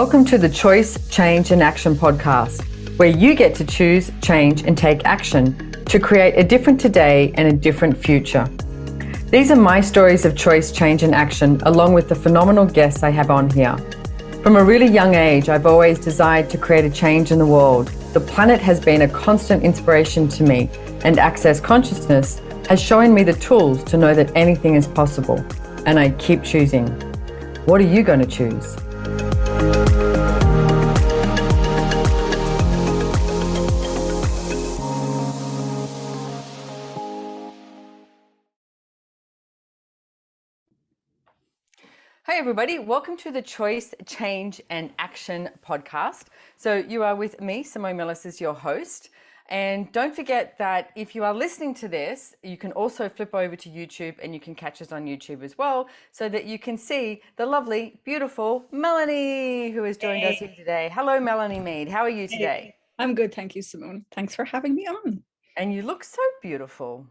Welcome to the Choice, Change and Action podcast, where you get to choose, change and take action to create a different today and a different future. These are my stories of choice, change and action, along with the phenomenal guests I have on here. From a really young age, I've always desired to create a change in the world. The planet has been a constant inspiration to me, and Access Consciousness has shown me the tools to know that anything is possible. And I keep choosing. What are you going to choose? Hi everybody, welcome to the Choice, Change and Action podcast. So you are with me, Simone Milasas, your host. And don't forget that if you are listening to this, you can also flip over to YouTube and you can catch us on YouTube as well, so that you can see the lovely, beautiful Melanie, who has joined us here today. Hello, Melanie Meade. How are you today? Hey, I'm good, thank you, Simone. Thanks for having me on. And you look so beautiful.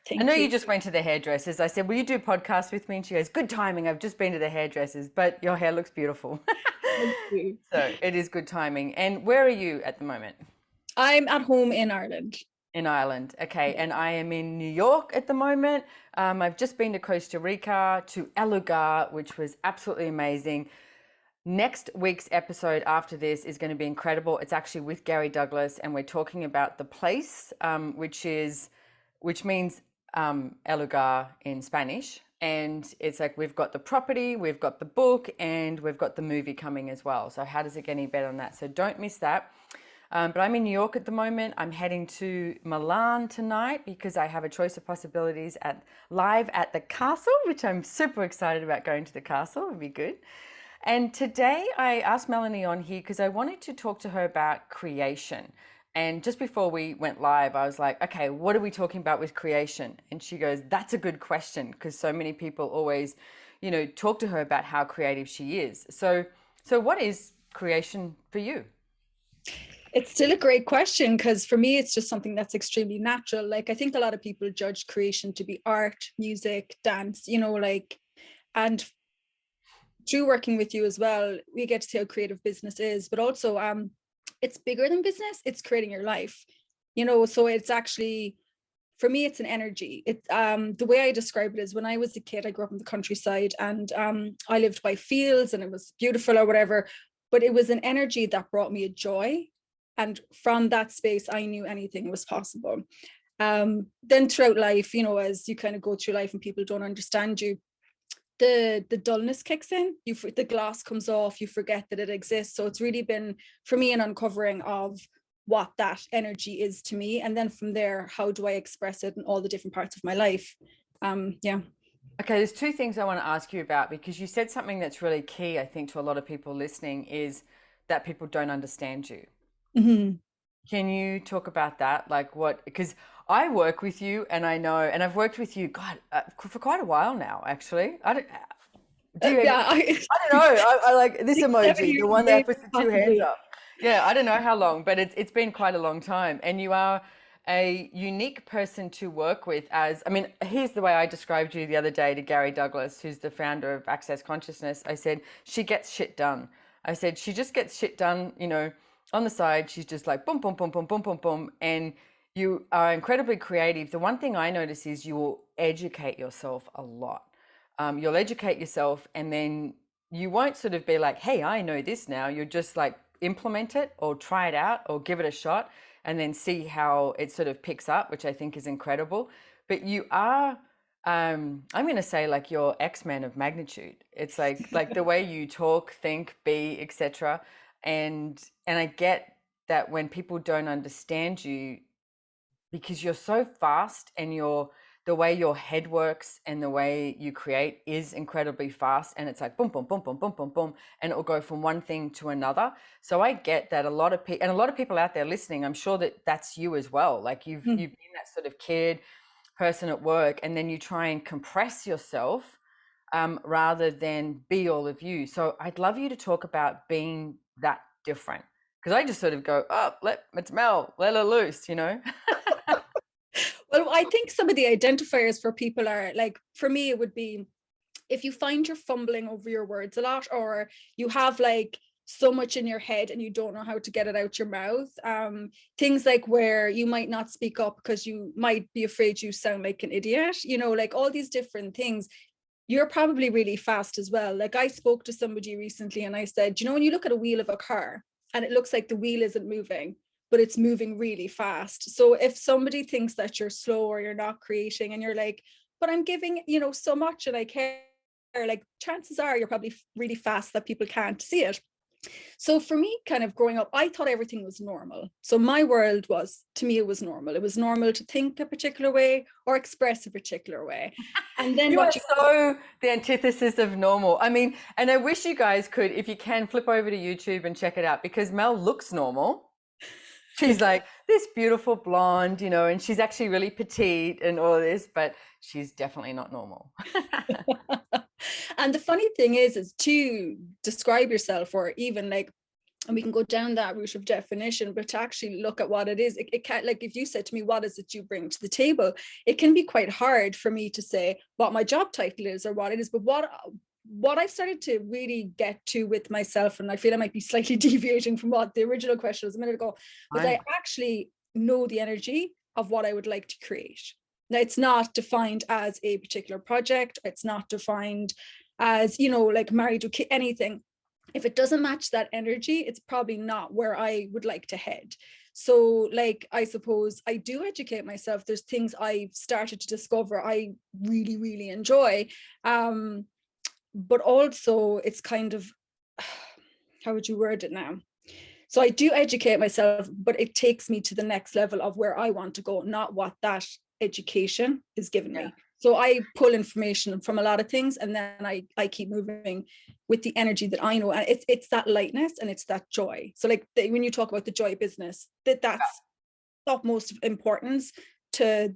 Thank I know you. you just went to the hairdressers. I said, will you do podcasts with me? And she goes, good timing. I've just been to the hairdressers, but your hair looks beautiful. Thank you. So it is good timing. And where are you at the moment? I'm at home in Ireland. In Ireland. Okay. And I am in New York at the moment. I've just been to Costa Rica, to El Lugar, which was absolutely amazing. Next week's episode after this is going to be incredible. It's actually with Gary Douglas, and we're talking about the place, which means El Lugar in Spanish. And it's like, we've got the property, we've got the book, and we've got the movie coming as well. So how does it get any better than that? So don't miss that. But I'm in New York at the moment. I'm heading to Milan tonight because I have a choice of possibilities live at the castle, which I'm super excited about going to the castle. It'd be good. And today I asked Melanie on here because I wanted to talk to her about creation. And just before we went live, I was like, okay, what are we talking about with creation? And she goes, that's a good question, because so many people always, talk to her about how creative she is. So what is creation for you? It's still a great question, because for me, it's just something that's extremely natural. Like, I think a lot of people judge creation to be art, music, dance, and through working with you as well, we get to see how creative business is, but also it's bigger than business. It's creating your life, so it's actually, for me, it's an energy. The way I describe it is, when I was a kid, I grew up in the countryside, and I lived by fields and it was beautiful or whatever, but it was an energy that brought me a joy. And from that space, I knew anything was possible. Then throughout life, as you kind of go through life and people don't understand you, the dullness kicks in, the glass comes off, you forget that it exists. So it's really been, for me, an uncovering of what that energy is to me. And then from there, how do I express it in all the different parts of my life? Okay, there's two things I want to ask you about, because you said something that's really key, I think, to a lot of people listening, is that people don't understand you. Mm-hmm. Can you talk about that? Like, what, because I work with you, and I know, and I've worked with you, for quite a while now, actually. I don't know. I like this emoji, the one that puts the two hands up. Yeah, I don't know how long, but it's been quite a long time. And you are a unique person to work with. Here's the way I described you the other day to Gary Douglas, who's the founder of Access Consciousness. I said, she gets shit done. I said, she just gets shit done, on the side. She's just like, boom, boom, boom, boom, boom, boom, boom. And you are incredibly creative. The one thing I notice is you will educate yourself a lot. You'll educate yourself, and then you won't sort of be like, hey, I know this now. You'll just like implement it or try it out or give it a shot, and then see how it sort of picks up, which I think is incredible. But you are, I'm going to say, like, your X-Men of magnitude. It's like the way you talk, think, be, etc. And I get that when people don't understand you, because you're so fast, and the way your head works and the way you create is incredibly fast, and it's like boom, boom, boom, boom, boom, boom, boom, and it will go from one thing to another. So I get that a lot of people out there listening, I'm sure that that's you as well. Like you've been that sort of kid person at work, and then you try and compress yourself rather than be all of you. So I'd love you to talk about being that different, because I just sort of go, oh, it's Mel, let her loose, Well, I think some of the identifiers for people are, like, for me, it would be if you find you're fumbling over your words a lot, or you have like so much in your head and you don't know how to get it out your mouth. Things like where you might not speak up because you might be afraid you sound like an idiot, you know, like all these different things. You're probably really fast as well. Like I spoke to somebody recently and I said, you know, when you look at a wheel of a car and it looks like the wheel isn't moving, but it's moving really fast. So if somebody thinks that you're slow or you're not creating and you're like, but I'm giving, you know, so much and I care, like chances are you're probably really fast that people can't see it. So for me, kind of growing up, I thought everything was normal. So my world was, to me, it was normal. It was normal to think a particular way or express a particular way. And then You are so the antithesis of normal. I mean, and I wish you guys could, if you can, flip over to YouTube and check it out, because Mel looks normal. She's like this beautiful blonde, you know, and she's actually really petite and all this, but she's definitely not normal. And the funny thing is to describe yourself, or even like, and we can go down that route of definition, but to actually look at what it is, it can't, like if you said to me, what is it you bring to the table? It can be quite hard for me to say what my job title is or what it is, but what I've started to really get to with myself, and I feel I might be slightly deviating from what the original question was a minute ago, was I actually know the energy of what I would like to create. Now, it's not defined as a particular project. It's not defined as, you know, like married to anything. If it doesn't match that energy, it's probably not where I would like to head. So like, I suppose I do educate myself. There's things I've started to discover I really, really enjoy. But also it's kind of, how would you word it now? So I do educate myself, but it takes me to the next level of where I want to go, not what that education is giving me. So I pull information from a lot of things, and then I keep moving with the energy that I know. And it's that lightness and it's that joy. So like when you talk about the joy business, that's utmost importance to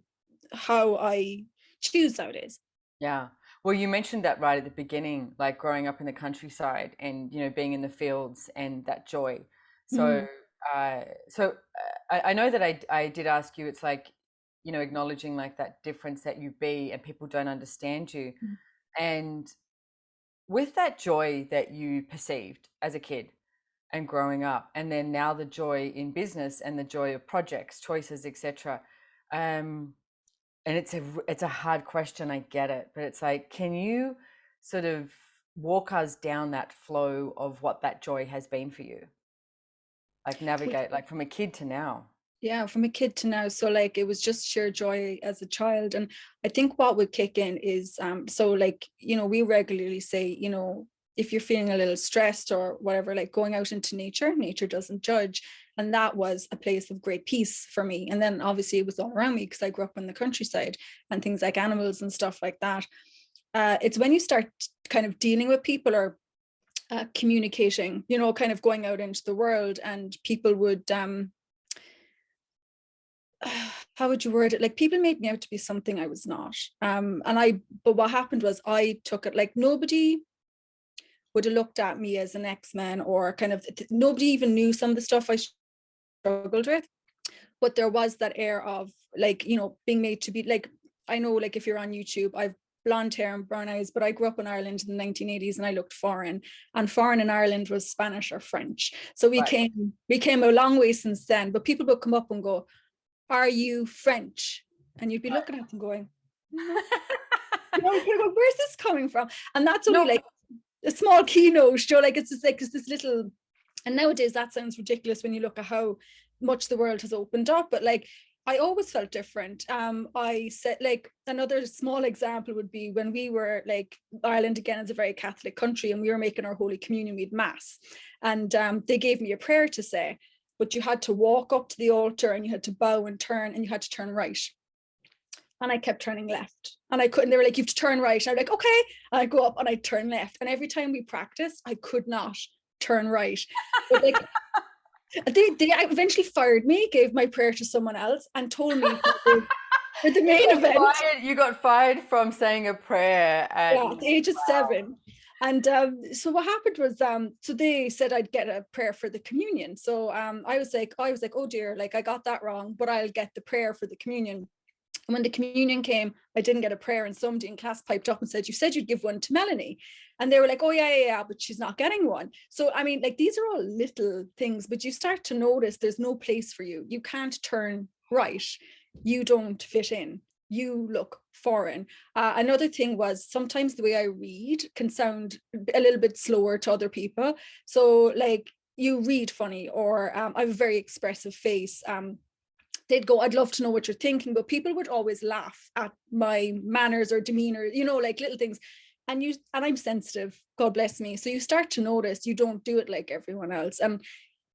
how I choose nowadays. Yeah. Well, you mentioned that right at the beginning, like growing up in the countryside and, you know, being in the fields and that joy. So, I know that I did ask you, it's like, you know, acknowledging like that difference that you be and people don't understand you. And with that joy that you perceived as a kid and growing up, and then now the joy in business and the joy of projects, choices, etc. And it's a hard question, I get it, but it's like, can you sort of walk us down that flow of what that joy has been for you? Like navigate, like from a kid to now. Yeah, from a kid to now. So like it was just sheer joy as a child. And I think what would kick in is so like, you know, we regularly say, you know, if you're feeling a little stressed or whatever, like going out into nature doesn't judge. And that was a place of great peace for me. And then obviously it was all around me because I grew up in the countryside and things like animals and stuff like that. It's when you start kind of dealing with people or communicating, you know, kind of going out into the world, and people would how would you word it? Like people made me out to be something I was not. But what happened was I took it like nobody would have looked at me as an X-Men, or kind of nobody even knew some of the stuff I struggled with. But there was that air of like, you know, being made to be like, I know like if you're on YouTube, I've blonde hair and brown eyes, but I grew up in Ireland in the 1980s and I looked foreign, and foreign in Ireland was Spanish or French. So we came a long way since then. But people would come up and go, are you French? And you'd be looking at them going, no. You know, where's this coming from? And that's only like a small keynote, you know, like it's just like it's this little, and nowadays that sounds ridiculous when you look at how much the world has opened up, but like I always felt different. I said like another small example would be when we were like, Ireland again is a very Catholic country, and we were making our Holy Communion, we had mass, and they gave me a prayer to say, but you had to walk up to the altar and you had to bow and turn, and you had to turn right. And I kept turning left, and I couldn't. They were like, you have to turn right. And I'm like, okay. And I go up and I turn left. And every time we practiced, I could not turn right. But like, they eventually fired me, gave my prayer to someone else, and told me for the main event. You got fired from saying a prayer at the age of 7. And so what happened was, so they said I'd get a prayer for the communion. So I was like, oh dear, like I got that wrong, but I'll get the prayer for the communion. And when the communion came, I didn't get a prayer, and somebody in class piped up and said, you said you'd give one to Melanie. And they were like, oh, yeah, but she's not getting one. So, I mean, like, these are all little things, but you start to notice there's no place for you. You can't turn right. You don't fit in. You look foreign. Another thing was sometimes the way I read can sound a little bit slower to other people. So, like, you read funny, or I have a very expressive face. They'd go, I'd love to know what you're thinking, but people would always laugh at my manners or demeanor, you know, like little things. And I'm sensitive, God bless me. So you start to notice you don't do it like everyone else.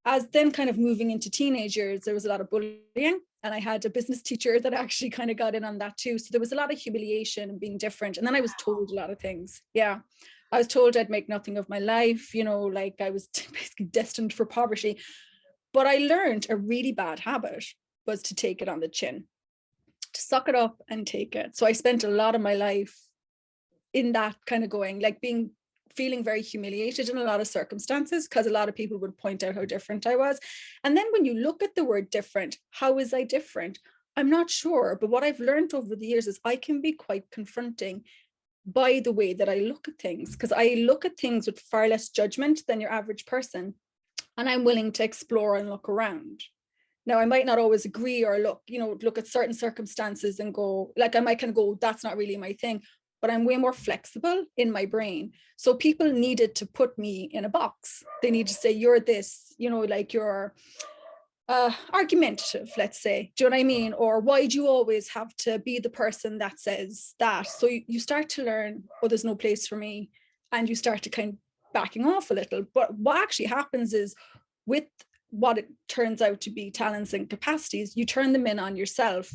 As then kind of moving into teenage years, there was a lot of bullying, and I had a business teacher that actually kind of got in on that too. So there was a lot of humiliation and being different. And then I was told a lot of things. Yeah. I was told I'd make nothing of my life, you know, like I was basically destined for poverty. But I learned a really bad habit was to take it on the chin, to suck it up and take it. So I spent a lot of my life in that kind of going, like feeling very humiliated in a lot of circumstances, because a lot of people would point out how different I was. And then when you look at the word different, how is I different? I'm not sure. But what I've learned over the years is I can be quite confronting by the way that I look at things, because I look at things with far less judgment than your average person. And I'm willing to explore and look around. Now, I might not always agree or look at certain circumstances and go, like, I might kind of go, that's not really my thing, but I'm way more flexible in my brain. So people needed to put me in a box. They need to say, you're this, you know, like you're argumentative, let's say. Do you know what I mean? Or why do you always have to be the person that says that? So you start to learn, oh, there's no place for me. And you start to kind of backing off a little. But what actually happens is, with what it turns out to be talents and capacities, you turn them in on yourself,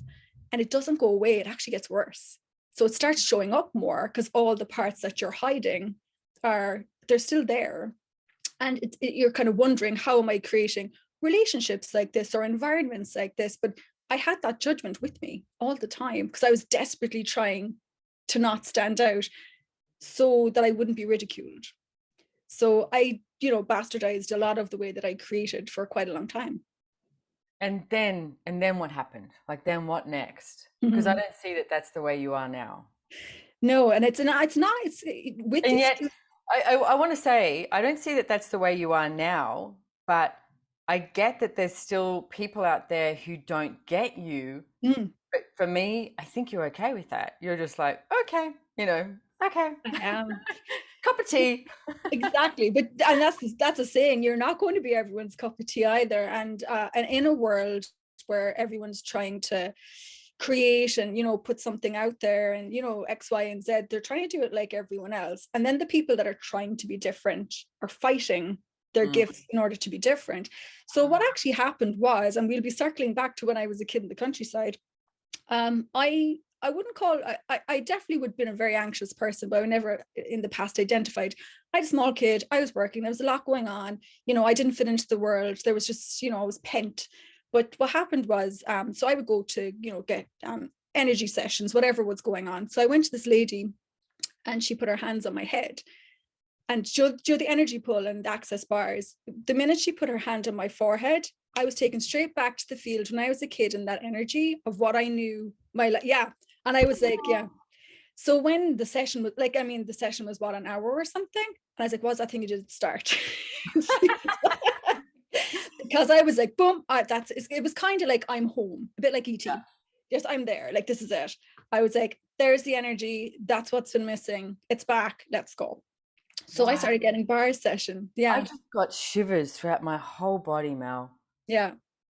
and it doesn't go away. It actually gets worse. So it starts showing up more, because all the parts that you're hiding they're still there. And you're kind of wondering, how am I creating relationships like this or environments like this? But I had that judgment with me all the time, because I was desperately trying to not stand out so that I wouldn't be ridiculed. So I, bastardized a lot of the way that I created for quite a long time. And then what happened? Like, then what next? Because I don't see that that's the way you are now. No, and it's not. With and yet, I want to say, I don't see that that's the way you are now, but I get that there's still people out there who don't get you. But for me, I think you're okay with that. You're just like, okay, okay. I am. Cup of tea. Exactly. And that's a saying, you're not going to be everyone's cup of tea either. And in a world where everyone's trying to create and put something out there and X, Y, and Z, they're trying to do it like everyone else. And then the people that are trying to be different are fighting their gifts in order to be different. So what actually happened was, and we'll be circling back to when I was a kid in the countryside, I wouldn't call, I definitely would have been a very anxious person, but I never in the past identified. I had a small kid, I was working, there was a lot going on, I didn't fit into the world. There was just, I was pent. But what happened was, so I would go to, get energy sessions, whatever was going on. So I went to this lady, and she put her hands on my head. And the energy pull and the access bars, the minute she put her hand on my forehead, I was taken straight back to the field when I was a kid, and that energy of what I knew and I was like, yeah. So when the session was the session was what, an hour or something, and I was like, what's that thing you did start? Because I was like, boom, it was kind of like I'm home, a bit like ET. Yes, I'm there, like this is it. I was like, there's the energy, that's what's been missing, it's back, let's go. So wow. I started getting bar session. Yeah. I just got shivers throughout my whole body, Mel. Yeah.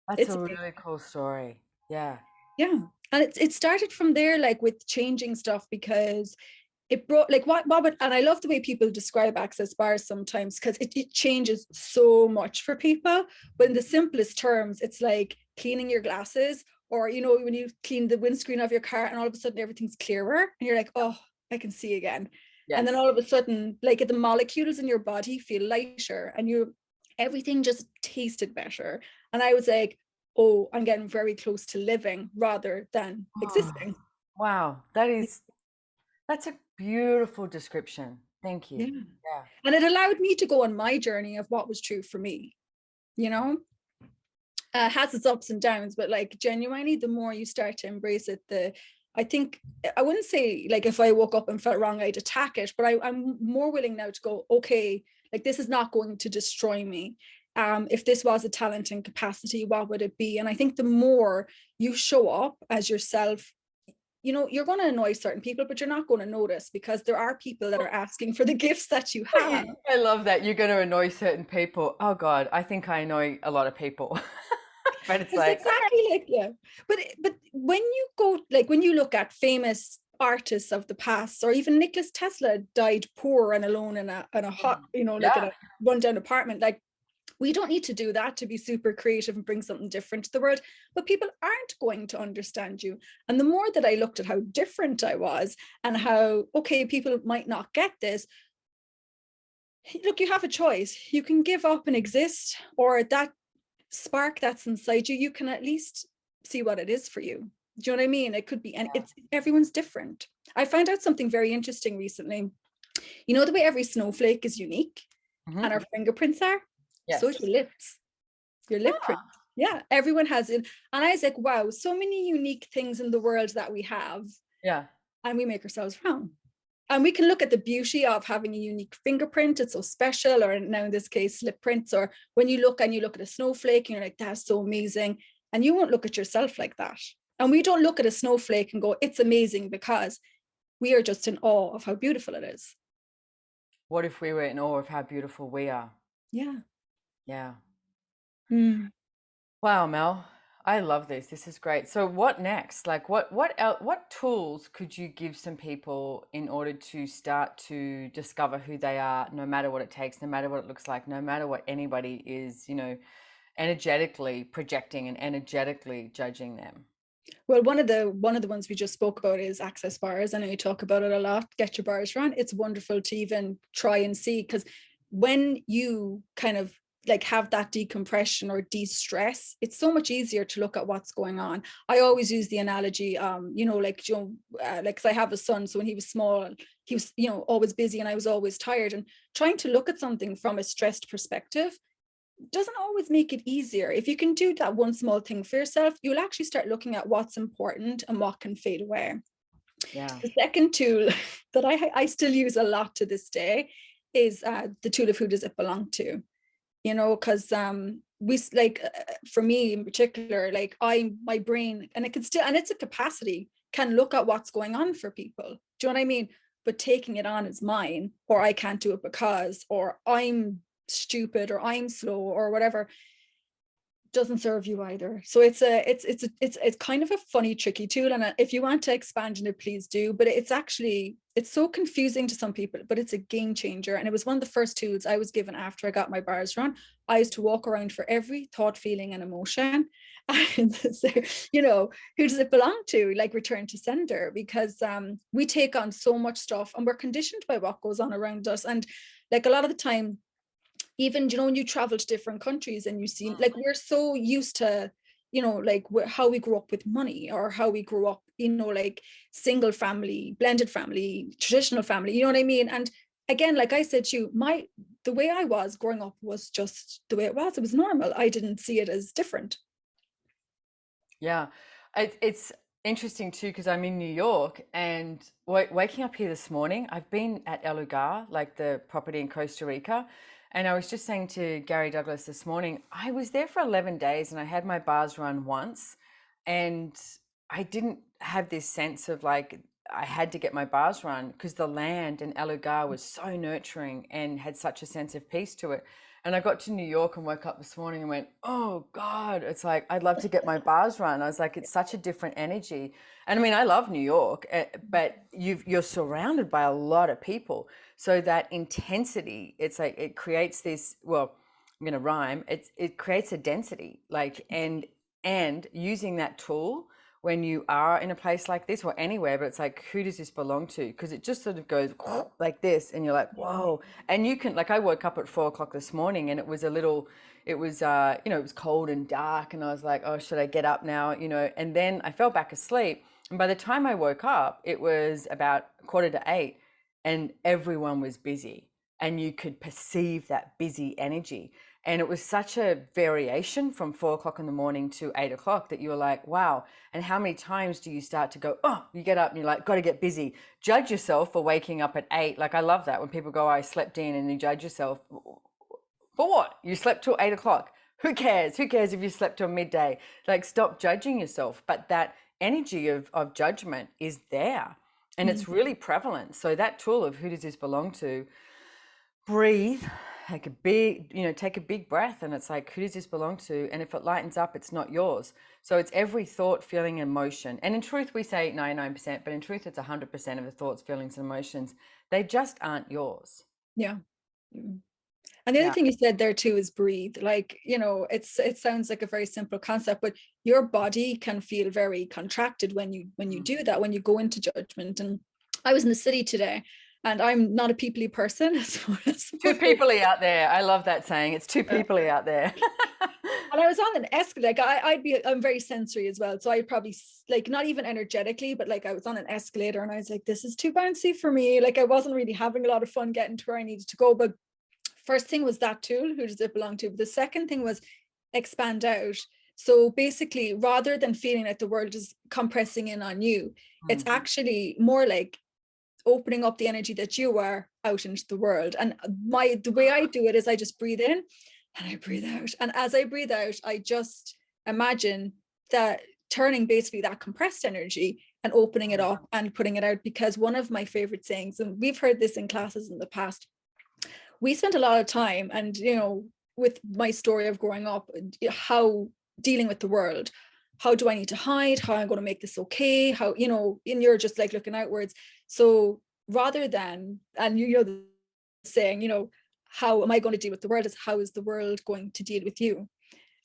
That's a really cool story. Yeah. Yeah. And it started from there, like with changing stuff, because it brought like and I love the way people describe access bars sometimes, because it changes so much for people. But in the simplest terms, it's like cleaning your glasses, or, when you clean the windscreen of your car and all of a sudden everything's clearer and you're like, oh, I can see again. Yes. And then all of a sudden, like the molecules in your body feel lighter, and everything just tasted better. And I was like, oh, I'm getting very close to living rather than existing. Wow. That's a beautiful description. Thank you. Yeah. And it allowed me to go on my journey of what was true for me, Has its ups and downs, but like genuinely, the more you start to embrace it, I think I wouldn't say like if I woke up and felt wrong, I'd attack it, but I'm more willing now to go, okay, like this is not going to destroy me. If this was a talent and capacity, what would it be? And I think the more you show up as yourself, you know, you're going to annoy certain people, but you're not going to notice because there are people that are asking for the gifts that you have. I love that. You're going to annoy certain people. Oh God, I think I annoy a lot of people. But it's It's like, okay. exactly like, yeah. But when you go, like when you look at famous artists of the past, or even Nicholas Tesla died poor and alone in a hot, you know, like in Yeah. a rundown apartment. Like we don't need to do that to be super creative and bring something different to the world, but people aren't going to understand you. And the more that I looked at how different I was and how, okay, people might not get this, look, you have a choice. You can give up and exist, or that spark that's inside you, you can at least see what it is for you. Do you know what I mean? It could be, and it's everyone's different. I found out something very interesting recently. You know the way every snowflake is unique and our fingerprints are? So is Yes. your lips, your lip print. Ah, Yeah, everyone has it. And I was like, wow, so many unique things in the world that we have, yeah. and we make ourselves wrong. And we can look at the beauty of having a unique fingerprint. It's so special, or now in this case, lip prints, or when you look at a snowflake and you're like, that's so amazing. And you won't look at yourself like that. And we don't look at a snowflake and go, it's amazing, because we are just in awe of how beautiful it is. What if we were in awe of how beautiful we are? Yeah. Yeah. Mm. Wow, Mel, I love this. This is great. So what next? Like what tools could you give some people in order to start to discover who they are, no matter what it takes, no matter what it looks like, no matter what anybody is, energetically projecting and energetically judging them? Well, one of the ones we just spoke about is access bars. I know you talk about it a lot. Get your bars run. It's wonderful to even try and see, because when you kind of like have that decompression or de-stress, it's so much easier to look at what's going on. I always use the analogy, like, cause I have a son, so when he was small, he was, always busy, and I was always tired. And trying to look at something from a stressed perspective doesn't always make it easier. If you can do that one small thing for yourself, you'll actually start looking at what's important and what can fade away. Yeah. The second tool that I still use a lot to this day is the tool of who does it belong to, because we like for me in particular, like my brain, and it can still, and it's a capacity, can look at what's going on for people. Do you know what I mean? But taking it on as mine, or I can't do it because, or I'm stupid, or I'm slow, or whatever, doesn't serve you either. So it's kind of a funny, tricky tool. And if you want to expand on it, please do. But it's so confusing to some people, but it's a game changer. And it was one of the first tools I was given after I got my bars run. I used to walk around for every thought, feeling, and emotion. And so, who does it belong to? Like, return to sender, because we take on so much stuff and we're conditioned by what goes on around us. And like a lot of the time, even when you travel to different countries and you see, like, we're so used to like how we grew up with money, or how we grew up, like single family, blended family, traditional family, you know what I mean? And again, like I said to you, the way I was growing up was just the way it was normal. I didn't see it as different. Yeah. It's interesting too, because I'm in New York, and waking up here this morning, I've been at El Lugar, like the property in Costa Rica. And I was just saying to Gary Douglas this morning, I was there for 11 days and I had my bars run once, and I didn't have this sense of like I had to get my bars run, because the land in El Lugar was so nurturing and had such a sense of peace to it. And I got to New York and woke up this morning and went, oh God, it's like, I'd love to get my bars run. I was like, it's such a different energy. And I mean, I love New York, but you're surrounded by a lot of people. So that intensity, it's like, it creates this, well, I'm going to rhyme. It creates a density, like, and using that tool when you are in a place like this or anywhere, but it's like, who does this belong to? Because it just sort of goes like this, and you're like, whoa. And you can, like, I woke up at 4 o'clock this morning, and it was it was cold and dark, and I was like, oh, should I get up now? And then I fell back asleep. And by the time I woke up, it was about 7:45, and everyone was busy, and you could perceive that busy energy. And it was such a variation from 4 o'clock in the morning to 8 o'clock that you were like, wow. And how many times do you start to go, oh, you get up and you're like, got to get busy. Judge yourself for waking up at 8. Like, I love that when people go, I slept in, and you judge yourself. For what? You slept till 8 o'clock. Who cares? Who cares if you slept till midday? Like, stop judging yourself. But that energy of judgment is there, and it's really prevalent. So that tool of who does this belong to, breathe, take a big breath, and it's like, who does this belong to? And if it lightens up, it's not yours. So it's every thought, feeling, emotion. And in truth, we say 99%, but in truth, it's 100% of the thoughts, feelings, and emotions. They just aren't yours. Yeah. And the other thing you said there too is breathe. Like, it sounds like a very simple concept, but your body can feel very contracted when you do that, when you go into judgment. And I was in the city today, and I'm not a peoply person. Too peoply out there. I love that saying. It's too peoply out there. And I was on an escalator. Like I'm very sensory as well. So I probably, like, not even energetically, but like I was on an escalator and I was like, this is too bouncy for me. Like, I wasn't really having a lot of fun getting to where I needed to go. But first thing was that tool, who does it belong to? But the second thing was expand out. So basically, rather than feeling like the world is compressing in on you, it's actually more like opening up the energy that you are out into the world. And the way I do it is I just breathe in and I breathe out. And as I breathe out, I just imagine that turning basically that compressed energy and opening it up and putting it out. Because one of my favorite sayings, and we've heard this in classes in the past, we spent a lot of time, and with my story of growing up, how dealing with the world, how do I need to hide, how I'm going to make this okay, how, and you're just like looking outwards. So rather than, and the saying, how am I going to deal with the world, is how is the world going to deal with you?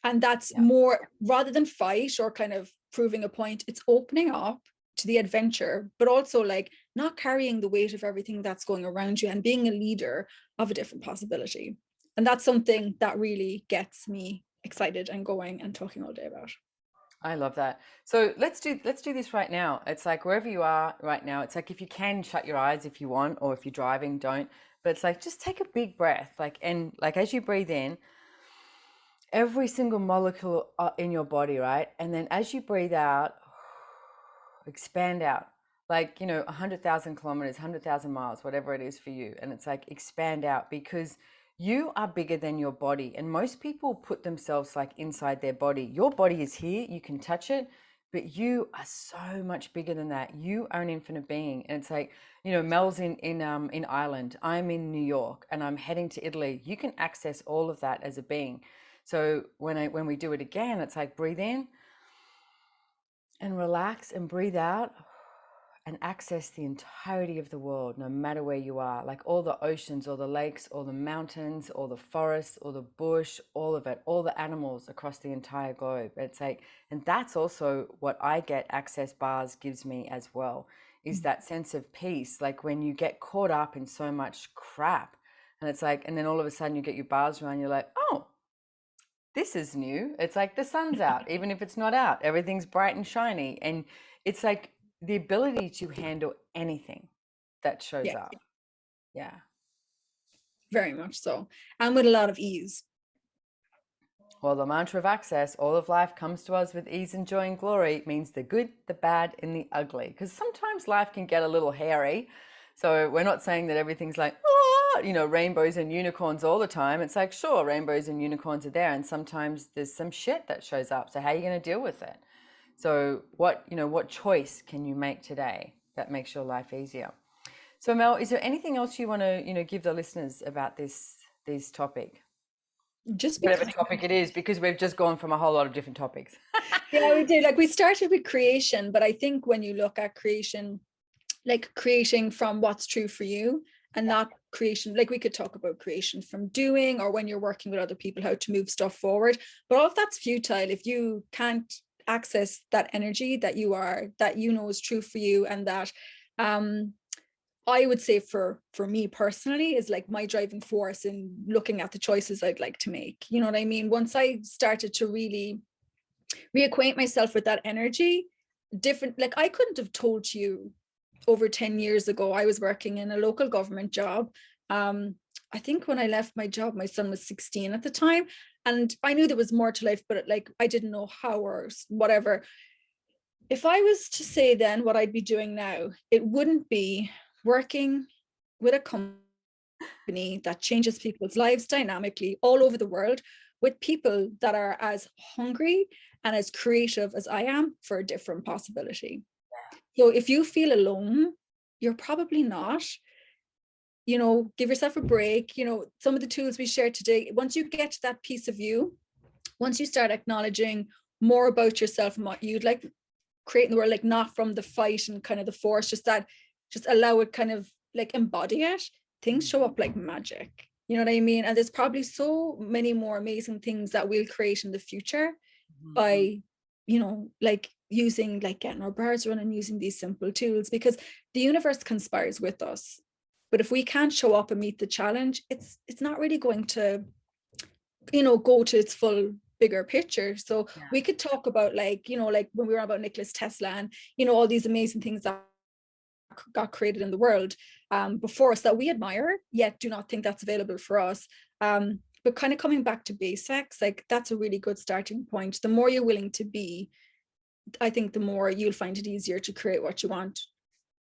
And that's more, rather than fight or kind of proving a point, it's opening up to the adventure, but also like not carrying the weight of everything that's going around you and being a leader of a different possibility. And that's something that really gets me excited and going and talking all day about. I love that. So let's do this right now. It's like, wherever you are right now, it's like, if you can, shut your eyes if you want, or if you're driving, don't. But it's like, just take a big breath, and as you breathe in, every single molecule in your body, right? And then as you breathe out, expand out, 100,000 kilometers, 100,000 miles, whatever it is for you. And it's like, expand out, because you are bigger than your body. And most people put themselves like inside their body. Your body is here, you can touch it, but you are so much bigger than that. You are an infinite being. And it's like, Mel's in Ireland, I'm in New York, and I'm heading to Italy. You can access all of that as a being. So when we do it again, it's like, breathe in and relax, and breathe out and access the entirety of the world, no matter where you are, like all the oceans, all the lakes, all the mountains, all the forests, all the bush, all of it, all the animals across the entire globe. It's like, and that's also what I get Access Bars gives me as well, is that sense of peace. Like when you get caught up in so much crap, and it's like, and then all of a sudden you get your bars around, you're like, oh, this is new. It's like the sun's out, even if it's not out, everything's bright and shiny. And it's like the ability to handle anything that shows up. Yeah. Very much so. And with a lot of ease. Well, the mantra of Access, all of life comes to us with ease and joy and glory, means the good, the bad, and the ugly. Because sometimes life can get a little hairy. So we're not saying that everything's like, rainbows and unicorns all the time. It's like, sure, rainbows and unicorns are there, and sometimes there's some shit that shows up. So how are you going to deal with it? So what choice can you make today that makes your life easier? So Mel, is there anything else you want to, give the listeners about this topic? Just whatever topic it is, because we've just gone from a whole lot of different topics. Yeah, we did. Like, we started with creation, but I think when you look at creation, like creating from what's true for you, and not creation, like we could talk about creation from doing, or when you're working with other people, how to move stuff forward. But all of that's futile if you can't access that energy that is true for you. And that I would say for me personally is like my driving force in looking at the choices I'd like to make. You know what I mean? Once I started to really reacquaint myself with that energy, like I couldn't have told you over 10 years ago, I was working in a local government job. I think when I left my job, my son was 16 at the time, and I knew there was more to life, but like I didn't know how or whatever. If I was to say then what I'd be doing now, it wouldn't be working with a company that changes people's lives dynamically all over the world, with people that are as hungry and as creative as I am for a different possibility. So if you feel alone, you're probably not. You know, give yourself a break. You know, some of the tools we shared today, once you get to that piece of you, once you start acknowledging more about yourself and what you'd like create in the world, like not from the fight and kind of the force, just allow it, kind of like embody it, things show up like magic. You know what I mean? And there's probably so many more amazing things that we'll create in the future by, you know, like using, like getting our bars running, using these simple tools, because the universe conspires with us. But if we can't show up and meet the challenge, it's not really going to, you know, go to its full bigger picture. So we could talk about, like, you know, like when we were about Nicholas Tesla and, you know, all these amazing things that got created in the world before us that we admire, yet do not think that's available for us. But kind of coming back to basics, like that's a really good starting point. The more you're willing to be, I think the more you'll find it easier to create what you want.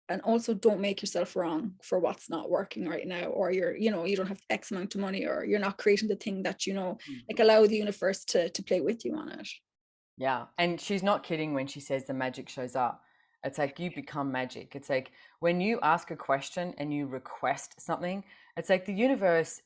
And also don't make yourself wrong for what's not working right now, or you're, you know, you don't have X amount of money, or you're not creating the thing that, you know, like allow the universe to play with you on it. Yeah. And she's not kidding when she says the magic shows up. It's like you become magic. It's like when you ask a question and you request something, it's like the universe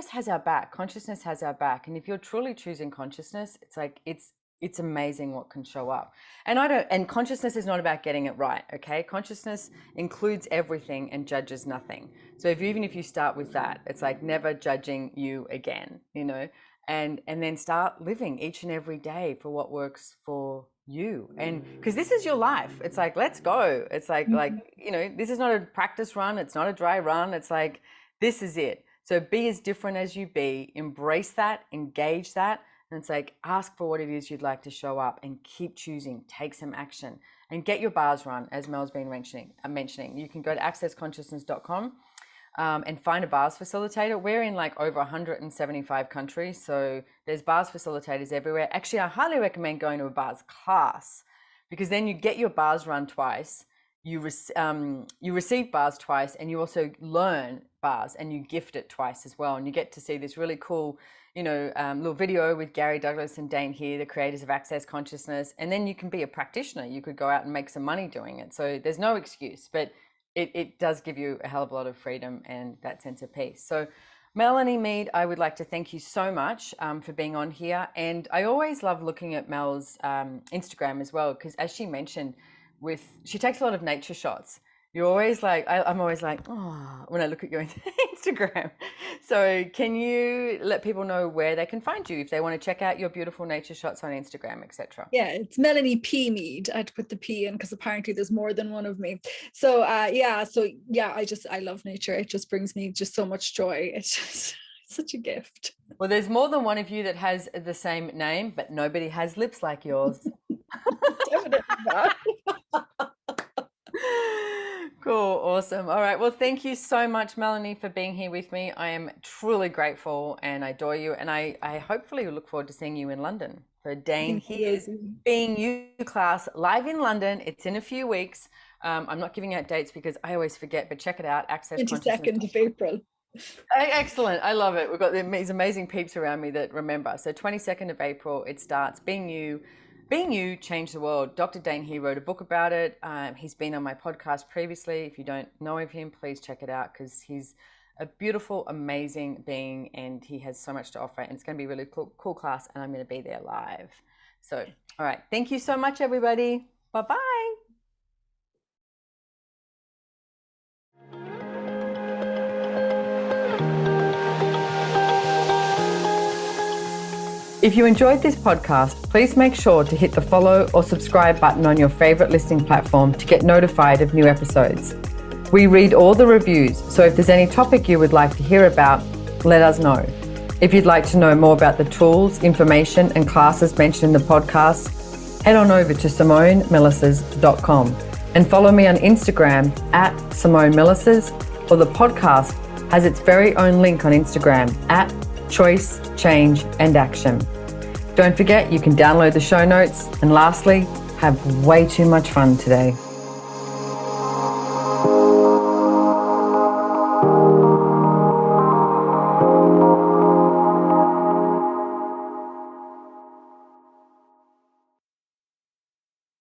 has our back. Consciousness has our back. And if you're truly choosing consciousness, it's like, it's amazing what can show up. And consciousness is not about getting it right. Okay. Consciousness includes everything and judges nothing. So even if you start with that, it's like never judging you again, you know, and then start living each and every day for what works for you. And because this is your life, it's like, let's go. It's like, you know, this is not a practice run. It's not a dry run. It's like, this is it. So be as different as you be, embrace that, engage that. And it's like, ask for what it is you'd like to show up and keep choosing, take some action and get your bars run, as Mel's been mentioning. You can go to accessconsciousness.com and find a bars facilitator. We're in like over 175 countries. So there's bars facilitators everywhere. Actually, I highly recommend going to a bars class, because then you get your bars run twice. You receive bars twice, and you also learn bars, and you gift it twice as well. And you get to see this really cool, you know, little video with Gary Douglas and Dane here, the creators of Access Consciousness. And then you can be a practitioner. You could go out and make some money doing it. So there's no excuse, but it does give you a hell of a lot of freedom and that sense of peace. So Melanie Meade, I would like to thank you so much for being on here. And I always love looking at Mel's Instagram as well, because as she mentioned, she takes a lot of nature shots. You're always like, I'm always like, oh, when I look at your Instagram. So can you let people know where they can find you if they want to check out your beautiful nature shots on Instagram, etc.? Yeah, it's Melanie P. Meade. I had to put the P in because apparently there's more than one of me. So I love nature. It just brings me just so much joy. It's just such a gift. Well, there's more than one of you that has the same name, but nobody has lips like yours. Definitely not. Cool. Awesome. All right. Well, thank you so much, Melanie, for being here with me. I am truly grateful and I adore you. And I hopefully look forward to seeing you in London for Dane Here's Being You class live in London. It's in a few weeks. I'm not giving out dates because I always forget, but check it out. Access 22nd of April. Excellent. I love it. We've got these amazing peeps around me that remember. So 22nd of April, it starts. Being You, Change the World. Dr. Dane here wrote a book about it. He's been on my podcast previously. If you don't know of him, please check it out, because he's a beautiful, amazing being and he has so much to offer. And it's going to be a really cool class, and I'm going to be there live. So, all right. Thank you so much, everybody. Bye-bye. If you enjoyed this podcast, please make sure to hit the follow or subscribe button on your favorite listening platform to get notified of new episodes. We read all the reviews, so if there's any topic you would like to hear about, let us know. If you'd like to know more about the tools, information, and classes mentioned in the podcast, head on over to SimoneMilasas.com and follow me on Instagram @SimoneMilasas or the podcast has its very own link on Instagram at Choice, Change and Action. Don't forget, you can download the show notes. And lastly, have way too much fun today.